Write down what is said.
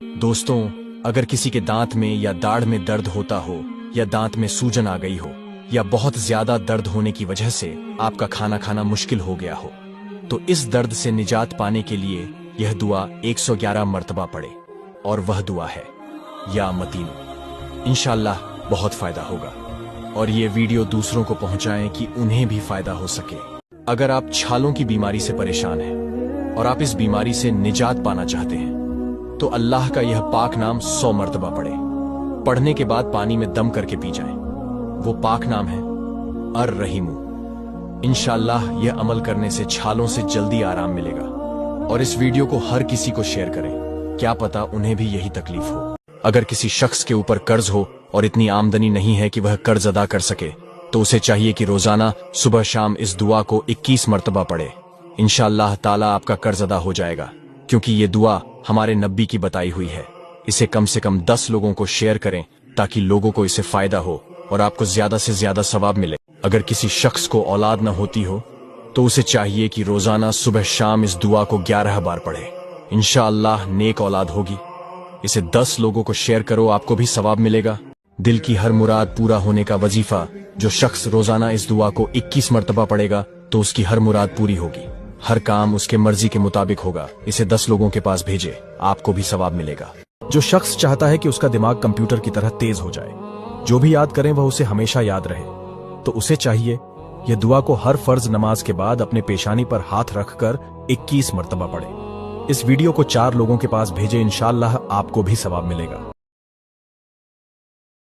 दोस्तों, अगर किसी के दांत में या दाढ़ में दर्द होता हो या दांत में सूजन आ गई हो या बहुत ज्यादा दर्द होने की वजह से आपका खाना खाना मुश्किल हो गया हो, तो इस दर्द से निजात पाने के लिए यह दुआ 111 मर्तबा पढ़े। और वह दुआ है या मतीनो। इंशाअल्लाह बहुत फायदा होगा। और ये वीडियो दूसरों को पहुंचाएं कि उन्हें भी फायदा हो सके। अगर आप छालों की बीमारी से परेशान हैं और आप इस बीमारी से निजात पाना चाहते हैं, तो अल्लाह का यह पाक नाम 100 मर्तबा पढ़े। पढ़ने के बाद पानी में दम करके पी जाएं। वो पाक नाम है अर रहीमू। इंशाअल्लाह यह अमल करने से छालों से जल्दी आराम मिलेगा। और इस वीडियो को हर किसी को शेयर करें, क्या पता उन्हें भी यही तकलीफ हो। अगर किसी शख्स के ऊपर कर्ज हो और इतनी आमदनी नहीं है कि वह कर्ज अदा कर सके, तो उसे चाहिए कि रोजाना सुबह शाम इस दुआ को 21 मर्तबा पढ़े। इंशाअल्लाह ताला आपका कर्ज अदा हो जाएगा, क्योंकि ये दुआ हमारे नबी की बताई हुई है। इसे कम से कम 10 लोगों को शेयर करें ताकि लोगों को इससे फायदा हो और आपको ज्यादा से ज्यादा सवाब मिले। अगर किसी शख्स को औलाद न होती हो, तो उसे चाहिए कि रोजाना सुबह शाम इस दुआ को 11 बार पढ़े। इंशाअल्लाह नेक औलाद होगी। इसे 10 लोगों को शेयर करो, आपको भी सवाब मिलेगा। दिल की हर मुराद पूरा होने का वजीफा, जो शख्स रोजाना इस दुआ को 21 मर्तबा पढ़ेगा, तो उसकी हर मुराद पूरी होगी। हर काम उसके मर्जी के मुताबिक होगा। इसे 10 लोगों के पास भेजे, आपको भी सवाब मिलेगा। जो शख्स चाहता है कि उसका दिमाग कंप्यूटर की तरह तेज हो जाए, जो भी याद करें वह उसे हमेशा याद रहे, तो उसे चाहिए यह दुआ को हर फर्ज नमाज के बाद अपने पेशानी पर हाथ रखकर 21 मर्तबा पढ़े। इस वीडियो को 4 लोगों के पास भेजे, इंशाअल्लाह आपको भी सवाब मिलेगा।